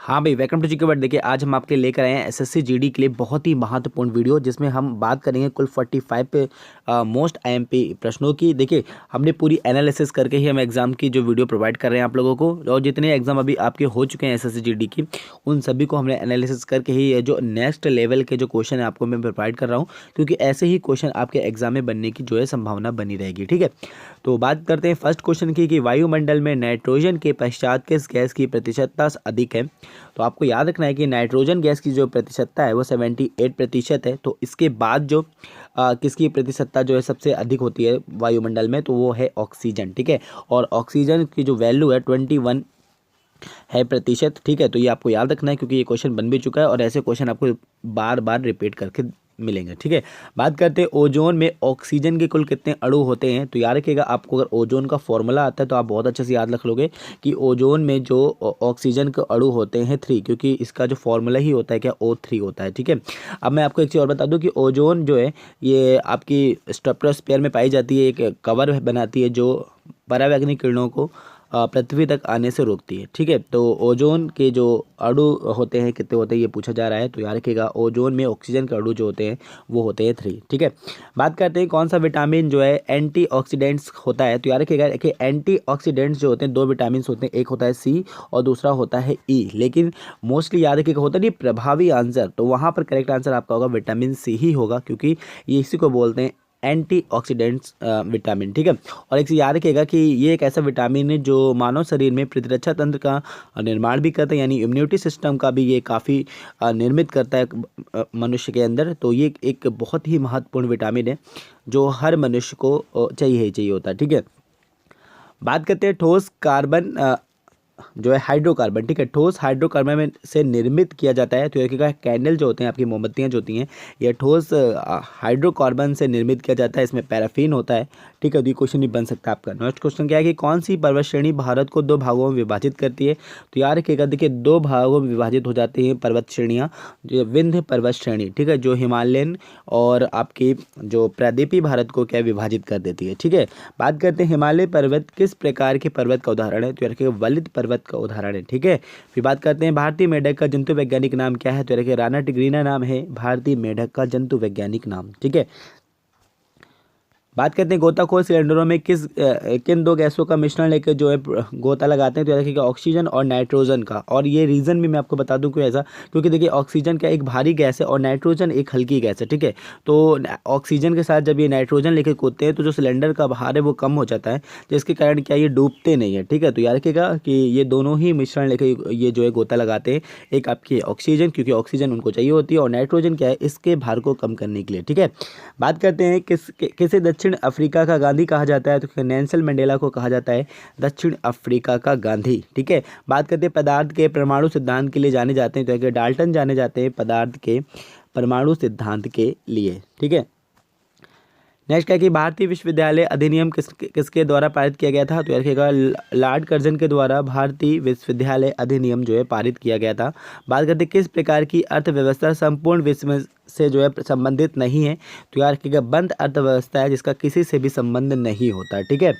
हाँ भाई, welcome to GK world. देखिए आज हम आपके लिए लेकर आए हैं एसएससी जीडी के लिए बहुत ही महत्वपूर्ण वीडियो, जिसमें हम बात करेंगे कुल 45 पे मोस्ट आईएमपी प्रश्नों की। देखिए हमने पूरी एनालिसिस करके ही हम एग्जाम की जो वीडियो प्रोवाइड कर रहे हैं आप लोगों को, और जितने एग्जाम अभी आपके हो चुके हैं एसएससी जीडी की उन सभी को हमने एनालिसिस करके ही ये जो नेक्स्ट लेवल के जो क्वेश्चन है आपको मैं प्रोवाइड कर रहा हूँ, क्योंकि ऐसे ही क्वेश्चन आपके एग्जाम में बनने की जो है संभावना बनी रहेगी। ठीक है, तो बात करते हैं फर्स्ट क्वेश्चन की कि वायुमंडल में नाइट्रोजन के पश्चात किस गैस की प्रतिशतता अधिक है। तो आपको याद रखना है कि नाइट्रोजन गैस की जो प्रतिशतता है वो 78% है। तो इसके बाद जो किसकी प्रतिशतता जो है सबसे अधिक होती है वायुमंडल में, तो वो है ऑक्सीजन। ठीक है, और ऑक्सीजन की जो वैल्यू है 21 है प्रतिशत। ठीक है, तो ये आपको याद रखना है क्योंकि ये क्वेश्चन बन भी चुका है और ऐसे क्वेश्चन आपको बार बार रिपीट करके मिलेंगे। ठीक है, बात करते हैं ओजोन में ऑक्सीजन के कुल कितने अणु होते हैं। तो याद रखिएगा, आपको अगर ओजोन का फॉर्मूला आता है तो आप बहुत अच्छे से याद रख लोगे कि ओजोन में जो ऑक्सीजन के अणु होते हैं 3, क्योंकि इसका जो फॉर्मूला ही होता है क्या, O3 होता है। ठीक है, अब मैं आपको एक चीज़ और बता दूं कि ओजोन जो है ये आपकी स्ट्रेटोस्फीयर में पाई जाती है, एक कवर बनाती है जो परावैंगनी किरणों को पृथ्वी तक आने से रोकती है। ठीक है, तो ओजोन के जो अणु होते हैं कितने होते हैं ये पूछा जा रहा है। तो याद रखिएगा ओजोन में ऑक्सीजन के अणु जो होते हैं वो होते हैं 3। ठीक है, बात करते हैं कौन सा विटामिन जो है एंटीऑक्सीडेंट्स होता है। तो याद रखिएगा कि एंटीऑक्सीडेंट्स जो होते हैं 2 विटामिन होते हैं, एक होता है सी और दूसरा होता है ई। लेकिन मोस्टली याद रखिएगा होता नहीं प्रभावी आंसर, तो वहाँ पर करेक्ट आंसर आपका होगा विटामिन सी ही होगा, क्योंकि ये इसी को बोलते हैं एंटीऑक्सीडेंट्स विटामिन। ठीक है, और एक चीज़ याद रखिएगा कि ये एक ऐसा विटामिन है जो मानव शरीर में प्रतिरक्षा तंत्र का निर्माण भी करता है, यानी इम्यूनिटी सिस्टम का भी ये काफ़ी निर्मित करता है मनुष्य के अंदर। तो ये एक बहुत ही महत्वपूर्ण विटामिन है जो हर मनुष्य को चाहिए ही चाहिए होता है। ठीक है, बात करते हैं ठोस कार्बन जो है हाइड्रोकार्बन। ठीक है, ठोस हाइड्रोकार्बन में से निर्मित किया जाता है। तो ये क्या कैंडल जो होते हैं, आपकी मोमबत्तियाँ जो होती हैं, ये ठोस हाइड्रोकार्बन से निर्मित किया जाता है। इसमें पैराफिन होता है। ठीक है, तो ये क्वेश्चन नहीं बन सकता आपका। नेक्स्ट क्वेश्चन क्या है कि कौन सी पर्वत श्रेणी भारत को 2 भागों में विभाजित करती है। तो याद रखिएगा, देखिए 2 भागों में विभाजित हो जाती हैं पर्वत श्रेणियाँ, जो विंध्य पर्वत श्रेणी, ठीक है, जो हिमालयन और आपकी जो प्रायद्वीपीय भारत को क्या विभाजित कर देती है। ठीक है, बात करते हैं हिमालय पर्वत किस प्रकार के पर्वत का उदाहरण है। तो याद रखिएगा वलित पर्वत का उदाहरण है। ठीक है, फिर बात करते हैं भारतीय मेढक का जंतु वैज्ञानिक नाम क्या है। तो देखिए राना टिग्रीना नाम है भारतीय मेढक का जंतु वैज्ञानिक नाम। ठीक है, बात करते हैं गोताखोर सिलेंडरों में किन 2 गैसों का मिश्रण लेकर जो है गोता लगाते हैं। तो याद रखिएगा ऑक्सीजन और नाइट्रोजन का। और ये रीज़न भी मैं आपको बता दूं क्यों ऐसा, क्योंकि देखिए ऑक्सीजन क्या एक भारी गैस है और नाइट्रोजन एक हल्की गैस है। ठीक है, तो ऑक्सीजन के साथ जब ये नाइट्रोजन लेकर कूदते हैं तो जो सिलेंडर का भार है वो कम हो जाता है, जिसके कारण क्या ये डूबते नहीं है। ठीक है, तो याद रखिएगा कि ये दोनों ही मिश्रण लेकर ये जो है गोता लगाते हैं, एक आपकी ऑक्सीजन क्योंकि ऑक्सीजन उनको चाहिए होती है, और नाइट्रोजन क्या है इसके भार को कम करने के लिए। ठीक है, बात करते हैं किसे दक्षिण अफ्रीका का गांधी कहा जाता है। तो नेल्सन मंडेला को कहा जाता है दक्षिण अफ्रीका का गांधी। ठीक है, बात करते हैं पदार्थ के परमाणु सिद्धांत के लिए जाने जाते हैं। तो डाल्टन जाने जाते हैं पदार्थ के परमाणु सिद्धांत के लिए। ठीक है, नेक्स्ट है कि भारतीय विश्वविद्यालय अधिनियम किसके द्वारा पारित किया गया था। तो रखिएगा लॉर्ड कर्जन के द्वारा भारतीय विश्वविद्यालय अधिनियम जो है पारित किया गया था। बात करते हैं किस प्रकार की अर्थव्यवस्था संपूर्ण विश्व से जो है संबंधित नहीं है। तो याद रखिएगा बंद अर्थव्यवस्था है जिसका किसी से भी संबंध नहीं होता। ठीक है,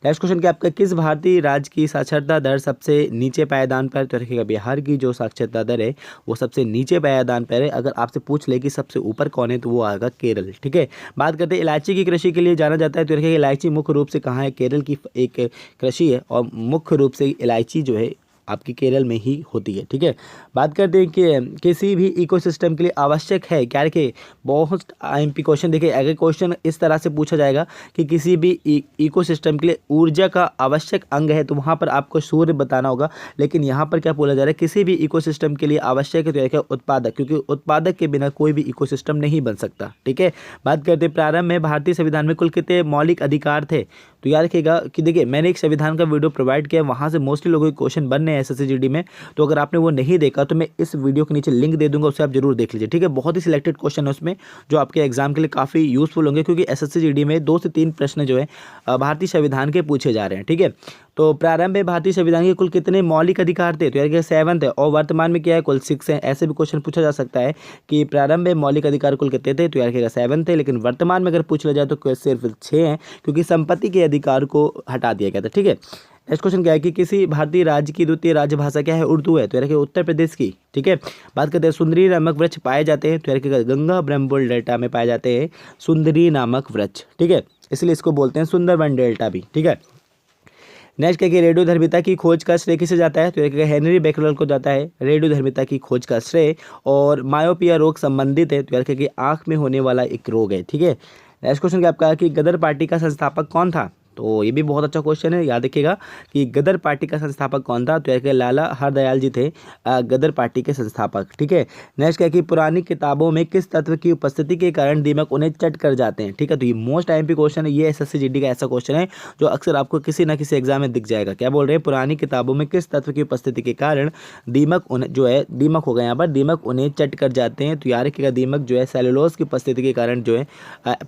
नेक्स्ट क्वेश्चन क्या आपका किस भारतीय राज्य की साक्षरता दर सबसे नीचे पायदान पर। तो रखिएगा बिहार की जो साक्षरता दर है वो सबसे नीचे पायदान पर है। अगर आपसे पूछ ले कि सबसे ऊपर कौन है तो वो आएगा केरल। ठीक है, बात करते हैं इलायची की कृषि के लिए जाना जाता है। तो रखिएगा इलायची मुख्य रूप से कहाँ है, केरल की एक कृषि है और मुख्य रूप से इलायची जो है आपकी केरल में ही होती है। ठीक है, बात करते हैं कि किसी भी इकोसिस्टम के लिए आवश्यक है क्या। देखिए बहुत आईएमपी क्वेश्चन, देखिए अगर क्वेश्चन इस तरह से पूछा जाएगा कि किसी भी इकोसिस्टम के लिए ऊर्जा का आवश्यक अंग है, तो वहाँ पर आपको सूर्य बताना होगा। लेकिन यहाँ पर क्या बोला जा रहा है, किसी भी इकोसिस्टम के लिए आवश्यक है तो देखिए उत्पादक, क्योंकि उत्पादक के बिना कोई भी इकोसिस्टम नहीं बन सकता। ठीक है, बात करते हैं प्रारंभ में भारतीय संविधान में कुल कितने मौलिक अधिकार थे। तो याद रखिएगा कि देखिए मैंने एक संविधान का वीडियो प्रोवाइड किया, वहाँ से मोस्टली लोगों के क्वेश्चन बन रहे हैं एसएससी जीडी में। तो अगर आपने वो नहीं देखा तो मैं इस वीडियो के नीचे लिंक दे दूंगा, उसे आप जरूर देख लीजिए। ठीक है, बहुत ही सिलेक्टेड क्वेश्चन है उसमें जो आपके एग्जाम के लिए काफ़ी यूजफुल होंगे, क्योंकि एसएससी जीडी में 2 से 3 प्रश्न जो है भारतीय संविधान के पूछे जा रहे हैं। ठीक है, तो प्रारंभ में भारतीय संविधान के कुल कितने मौलिक अधिकार थे। तो यार 7 है और वर्तमान में क्या है कुल 6 है। ऐसे भी क्वेश्चन पूछा जा सकता है कि प्रारंभ में मौलिक अधिकार कुल कितने थे। तो यार 7 थे, लेकिन वर्तमान में अगर पूछ लिया जाए तो सिर्फ 6 हैं, क्योंकि संपत्ति के अधिकार को हटा दिया गया था। ठीक है, नेक्स्ट क्वेश्चन क्या है कि किसी भारतीय राज्य की द्वितीय राजभाषा क्या है? उर्दू है। तो यार रखिएगा उत्तर प्रदेश की। ठीक है, बात करते हैं सुंदरी नामक वृक्ष पाए जाते हैं। तो यार रखिएगा गंगा ब्रह्मपुत्र डेल्टा में पाए जाते हैं सुंदरी नामक वृक्ष। ठीक है, इसलिए इसको बोलते हैं सुंदरबन डेल्टा भी। ठीक है, नेक्स्ट क्या कि रेडियोधर्मिता की खोज का श्रेय किसे जाता है? तो एक हेनरी बेकरल को जाता है रेडियोधर्मिता की खोज का श्रेय। और मायोपिया रोग संबंधित है, तो यार कि आंख में होने वाला एक रोग है। ठीक है, नेक्स्ट क्वेश्चन क्या आपका कि गदर पार्टी का संस्थापक कौन था? तो ये भी बहुत अच्छा क्वेश्चन है, याद रखिएगा कि गदर पार्टी का संस्थापक कौन था? तो यार लाला हरदयाल जी थे गदर पार्टी के संस्थापक। ठीक है, नेक्स्ट क्या कि पुरानी किताबों में किस तत्व की उपस्थिति के कारण दीमक उन्हें चट कर जाते हैं? ठीक है, तो ये मोस्ट आईएमपी क्वेश्चन है, ये एसएससी जीडी का ऐसा क्वेश्चन है जो अक्सर आपको किसी ना किसी एग्जाम में दिख जाएगा। क्या बोल रहे हैं? पुरानी किताबों में किस तत्व की उपस्थिति के कारण दीमक उन्हें जो है दीमक हो गया यहाँ पर, दीमक उन्हें चट कर जाते हैं। तो यार रखिएगा दीमक जो है सेलुलोज की उपस्थिति के कारण जो है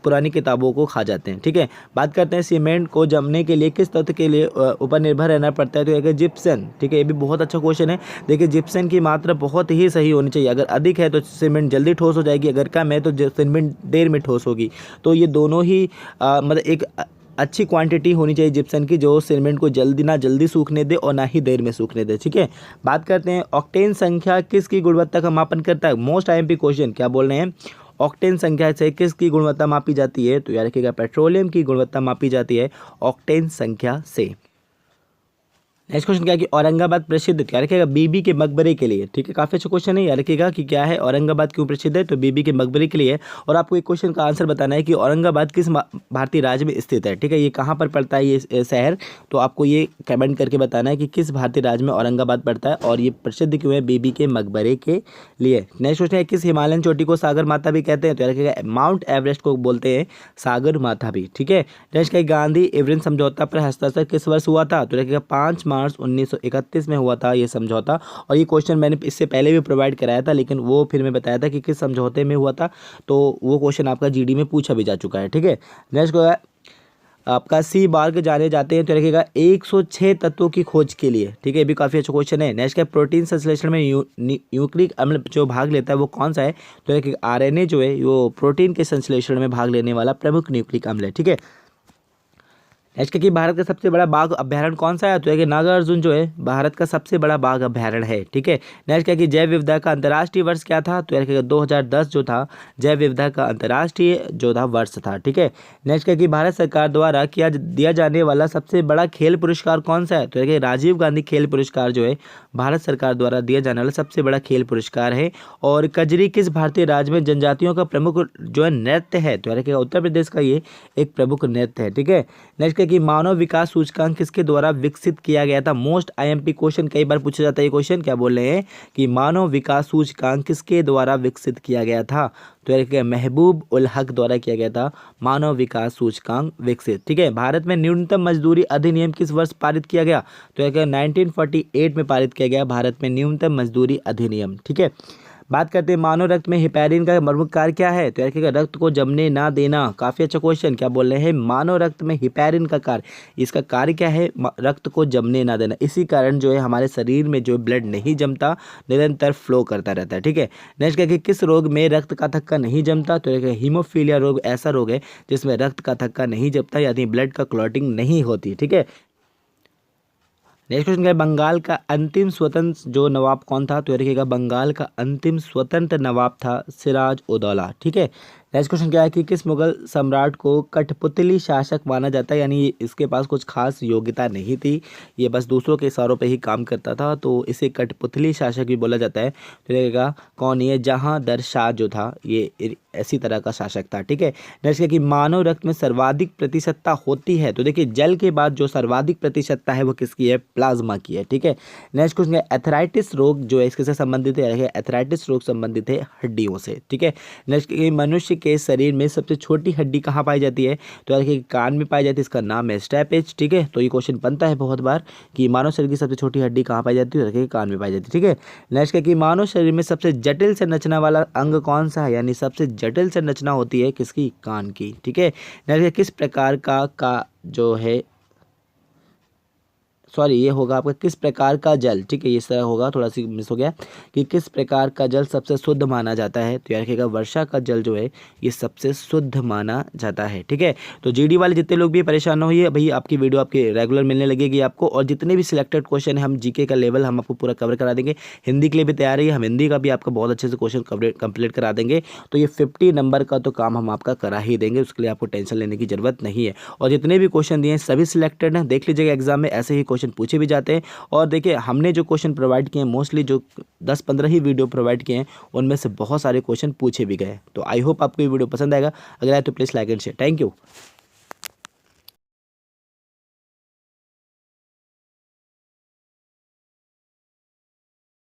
पुरानी किताबों को खा जाते हैं। ठीक है, बात करते हैं सीमेंट को जमने के लिए किस तत्व के लिए ऊपर निर्भर रहना पड़ता है? तो एक जिप्सन। ठीक है, ये भी बहुत अच्छा क्वेश्चन है। देखिए जिप्सन की मात्रा बहुत ही सही होनी चाहिए, अगर अधिक है तो सीमेंट जल्दी ठोस हो जाएगी, अगर कम है तो सीमेंट देर में ठोस होगी। तो ये दोनों ही मतलब एक अच्छी क्वांटिटी होनी चाहिए जिप्सन की, जो सीमेंट को जल्दी सूखने दे और ना ही देर में सूखने दे। ठीक है, बात करते हैं ऑक्टेन संख्या किसकी गुणवत्ता का मापन करता है? Most IMP question. क्या बोल रहे हैं? ऑक्टेन संख्या से किसकी गुणवत्ता मापी जाती है? तो याद रखिएगा पेट्रोलियम की गुणवत्ता मापी जाती है ऑक्टेन संख्या से। नेक्स्ट क्वेश्चन क्या है कि औरंगाबाद प्रसिद्ध क्या रखिएगा? बीबी के मकबरे के लिए। ठीक है, काफी अच्छा क्वेश्चन है, याद रखिएगा कि क्या है औरंगाबाद क्यों प्रसिद्ध है? तो बीबी के मकबरे के लिए। और आपको एक क्वेश्चन का आंसर बताना है कि औरंगाबाद किस भारतीय राज्य में स्थित है। ठीक है, ये कहाँ पर पड़ता है ये शहर? तो आपको ये कमेंट करके बताना है कि किस भारतीय राज्य में औरंगाबाद पड़ता है और ये प्रसिद्ध क्यों है बीबी के मकबरे के लिए। नेक्स्ट क्वेश्चन है किस हिमालयन चोटी को सागर माता भी कहते हैं? तो याद रखिएगा माउंट एवरेस्ट को बोलते हैं सागर माता भी। ठीक है, नेक्स्ट क्या गांधी इवरिन समझौता पर हस्ताक्षर किस वर्ष हुआ था? तो रखिएगा 5 मार्च 1931 में हुआ था ये समझौता। और ये क्वेश्चन मैंने इससे पहले भी प्रोवाइड कराया था, लेकिन वो फिर मैं बताया था कि किस समझौते में हुआ था, तो वो क्वेश्चन आपका जीडी में पूछा भी जा चुका है। ठीक है, नेक्स्ट आपका सी बार्ग जाने जाते हैं। तो रखिएगा 106 तत्वों की खोज के लिए। ठीक है, ये भी काफ़ी अच्छा क्वेश्चन है। नेक्स्ट क्या प्रोटीन संश्लेषण में न्यूक्लिक अम्ल जो भाग लेता है वो कौन सा है? तो रखिएगा आरएनए जो है वो प्रोटीन के संश्लेषण में भाग लेने वाला प्रमुख न्यूक्लिक अम्ल है। ठीक है, नेक्स्ट कि भारत का सबसे बड़ा बाघ अभ्यारण्य कौन सा है? तो है कि नागार्जुन जो है भारत का सबसे बड़ा बाघ अभ्यारण्य है। ठीक है, नेक्स्ट क्या कि जैव विविधता का अंतर्राष्ट्रीय वर्ष क्या था? तो यार 2010 जो था जैव विविधता का अंतर्राष्ट्रीय जो था वर्ष था। ठीक है, नेक्स्ट क्या कि भारत सरकार द्वारा दिया जाने वाला सबसे बड़ा खेल पुरस्कार कौन सा है? तो यार राजीव गांधी खेल पुरस्कार जो है भारत सरकार द्वारा दिया जाने वाला सबसे बड़ा खेल पुरस्कार है। और कजरी किस भारतीय राज्य में जनजातियों का प्रमुख जो है नृत्य है? तो यार उत्तर प्रदेश का ये एक प्रमुख नृत्य है। ठीक है, नेक्स्ट कि मानव विकास सूचकांक किसके द्वारा विकसित किया गया था? मोस्ट आईएमपी क्वेश्चन, कई बार पूछा जाता है ये क्वेश्चन। क्या बोल रहे हैं कि मानव विकास सूचकांक किसके द्वारा विकसित किया गया था? तो यार महबूब उल हक द्वारा किया गया था मानव विकास सूचकांक विकसित। ठीक है, भारत में न्यूनतम मजदूरी अधिनियम किस वर्ष पारित किया गया? तो यार 1948 में पारित किया गया भारत में न्यूनतम मजदूरी अधिनियम। ठीक है, बात करते हैं मानव रक्त में हिपैरिन का प्रमुख कार्य क्या है? तो यार रक्त को जमने ना देना। काफ़ी अच्छा क्वेश्चन। क्या बोल रहे हैं? मानव रक्त में हिपैरिन का कार्य, इसका कार्य क्या है? रक्त को जमने ना देना। इसी कारण जो है हमारे शरीर में जो ब्लड नहीं जमता, निरंतर फ्लो करता रहता है। ठीक है, नेक्स्ट क्या कि किस रोग में रक्त का थक्का नहीं जमता? तो हीमोफीलिया रोग ऐसा रोग है जिसमें रक्त का थक्का नहीं जमता, यानी ब्लड का क्लॉटिंग नहीं होती। ठीक है, नेक्स्ट क्वेश्चन क्या है? बंगाल का अंतिम स्वतंत्र जो नवाब कौन था? तो रखिएगा बंगाल का अंतिम स्वतंत्र नवाब था सिराज उदौला। ठीक है, नेक्स्ट क्वेश्चन क्या है कि किस मुगल सम्राट को कठपुतली शासक माना जाता है? यानी इसके पास कुछ खास योग्यता नहीं थी, ये बस दूसरों के इशारों पे ही काम करता था, तो इसे कठपुतली शासक भी बोला जाता है। तो रहेगा कौन? ये जहांदर शाह जो था ये ऐसी तरह का शासक था। ठीक है, नेक्स्ट क्या कि मानव रक्त में सर्वाधिक प्रतिशतता होती है? तो देखिए जल के बाद जो सर्वाधिक प्रतिशतता है वो किसकी है? प्लाज्मा की है। ठीक है, नेक्स्ट क्वेश्चन है एथराइटिस रोग जो है इसके से संबंधित है? एथराइटिस रोग संबंधित है हड्डियों से। ठीक है, नेक्स्ट मनुष्य के शरीर में सबसे छोटी हड्डी कहाँ पाई जाती है? तो देखिए कान में पाई जाती है, इसका नाम है स्टेपेज। ठीक है, तो ये क्वेश्चन बनता है बहुत बार कि मानव शरीर की सबसे छोटी हड्डी कहाँ पाई जाती है? देखिए कान में पाई जाती है। ठीक है, नेक्स्ट क्या कि मानव शरीर में सबसे जटिल संरचना वाला अंग कौन सा है? यानी सबसे जटिल संरचना होती है किसकी? कान की। ठीक है, नेक्स्ट किस प्रकार का जो है सॉरी ये होगा आपका किस प्रकार का जल, ठीक है, ये सर होगा, थोड़ा सी मिस हो गया कि किस प्रकार का जल सबसे शुद्ध माना जाता है। तो याद रखिएगा वर्षा का जल जो है ये सबसे शुद्ध माना जाता है, ठीक है। तो जीडी वाले जितने लोग भी परेशान ना होइए भाई, आपकी वीडियो आपके रेगुलर मिलने लगेगी आपको, और जितने भी सिलेक्टेड क्वेश्चन है हम जीके का लेवल हम आपको पूरा कवर करा देंगे। हिंदी के लिए भी तैयार है, हम हिंदी का भी आपका बहुत अच्छे से क्वेश्चन कंप्लीट करा देंगे। तो ये 50 नंबर का तो काम हम आपका करा ही देंगे, उसके लिए आपको टेंशन लेने की जरूरत नहीं है। और जितने भी क्वेश्चन दिए हैं सभी सिलेक्टेड हैं, देख लीजिएगा एग्जाम में ऐसे ही क्वेश्चन पूछे भी जाते हैं। और देखिए हमने जो क्वेश्चन प्रोवाइड किए हैं मोस्टली जो 10-15 ही वीडियो प्रोवाइड किए हैं उनमें से बहुत सारे क्वेश्चन पूछे भी गए। तो आई होप आपको ये वीडियो पसंद आएगा, अगर आए तो please like and share. Thank you.